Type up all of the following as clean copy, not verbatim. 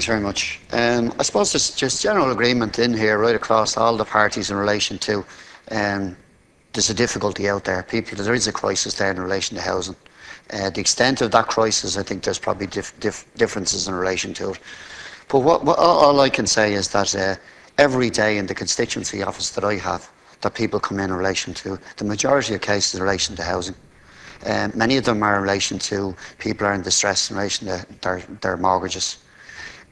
Thanks very much. I suppose there's just general agreement in here right across all the parties in relation to there's a difficulty out there. There is a crisis there in relation to housing. The extent of that crisis, I think there's probably differences in relation to it. But all I can say is that every day in the constituency office that I have, that people come in relation to, the majority of cases in relation to housing. Many of them are in relation to people are in distress in relation to their mortgages.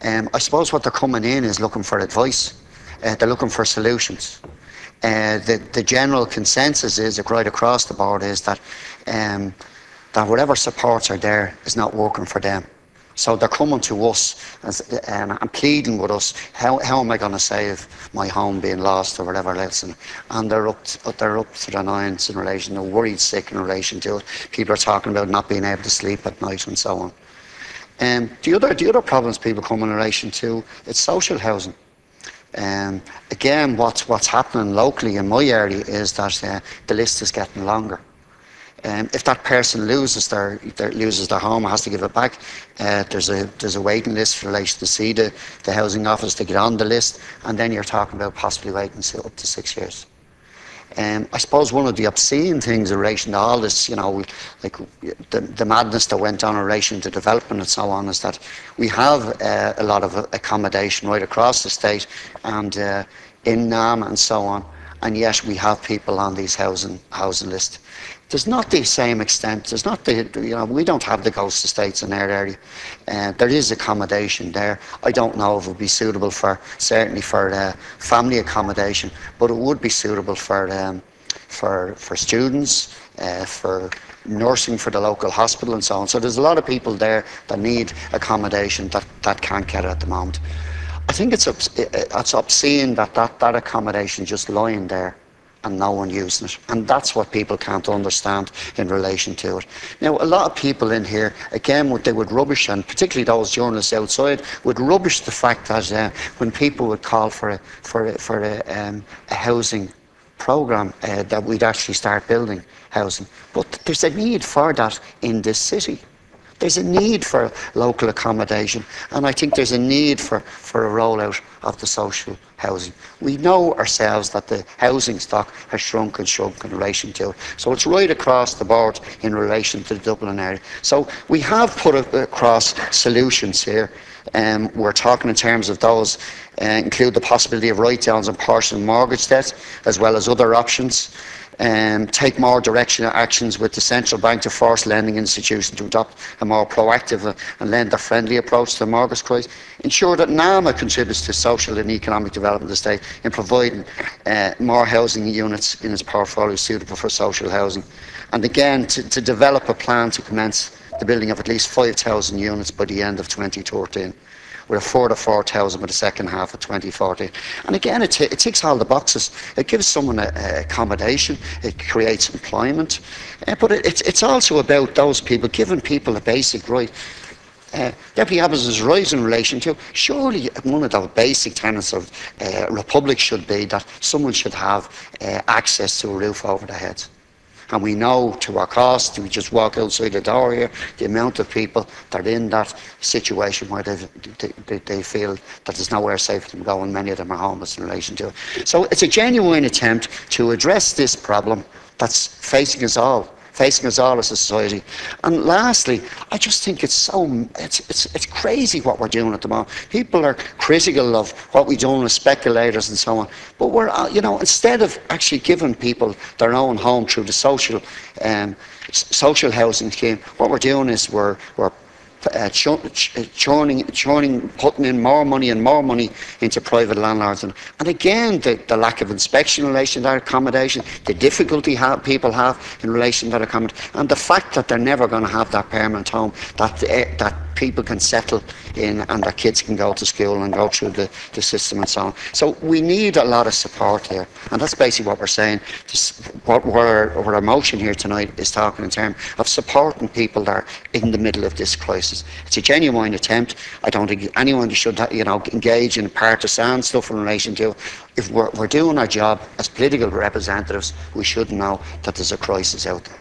I suppose what they're coming in is looking for advice. They're looking for solutions. The general consensus is right across the board is that whatever supports are there is not working for them. So they're coming to us and pleading with us, how am I going to save my home being lost or whatever else? And they're up to their nines in relation, they're worried sick in relation to it. People are talking about not being able to sleep at night and so on. The other problems people come in relation to, it's social housing. Again, what's happening locally in my area is that the list is getting longer. If that person loses their home, has to give it back, there's a waiting list in relation to see the housing office to get on the list, and then you're talking about possibly waiting up to 6 years. I suppose one of the obscene things in relation to all this, like the madness that went on in relation to development and so on, is that we have a lot of accommodation right across the state and in NAM and so on, and yet we have people on these housing lists. There's not the same extent. There's not we don't have the ghost estates in our area. There is accommodation there. I don't know if it would be suitable certainly for family accommodation, but it would be suitable for students, for nursing for the local hospital and so on. So there's a lot of people there that need accommodation that can't get it at the moment. I think it's obscene that accommodation just lying there and no one using it, and that's what people can't understand in relation to it. Now, a lot of people in here, again, they would rubbish, and particularly those journalists outside, would rubbish the fact that when people would call for a housing programme, that we'd actually start building housing. But there's a need for that in this city. There's a need for local accommodation, and I think there's a need for a rollout of the social housing. We know ourselves that the housing stock has shrunk in relation to it. So it's right across the board in relation to the Dublin area. So we have put across solutions here. We're talking in terms of those, include the possibility of write-downs and partial mortgage debt, as well as other options. Take more directional actions with the central bank to force lending institutions to adopt a more proactive and lender-friendly approach to the mortgage crisis. Ensure that NAMA contributes to social and economic development of the state in providing more housing units in its portfolio suitable for social housing. And again, to develop a plan to commence the building of at least 5,000 units by the end of 2013. With a further 4,000 by the second half of 2014. And again, it ticks all the boxes. It gives someone accommodation, it creates employment, but it's also about those people, giving people a basic right. Deputy Abbas is right in relation to, surely one of the basic tenets of a republic should be that someone should have access to a roof over their heads. And we know to our cost, we just walk outside the door here, the amount of people that are in that situation where they feel that there's nowhere safe for them to go, and many of them are homeless in relation to it. So it's a genuine attempt to address this problem that's facing us all as a society. And lastly, I just think it's crazy what we're doing at the moment. People are critical of what we're doing with speculators and so on, but we're, instead of actually giving people their own home through the social housing scheme, what we're doing is we're putting in more money into private landlords. And again, the lack of inspection in relation to that accommodation, the difficulty people have in relation to that accommodation, and the fact that they're never going to have that permanent home that people can settle in and their kids can go to school and go through the system and so on. So we need a lot of support here, and that's basically what we're saying. What our motion here tonight is talking in terms of supporting people that are in the middle of this crisis. It's a genuine attempt. I don't think anyone should engage in partisan stuff in relation to it. If we're doing our job as political representatives, we should know that there's a crisis out there.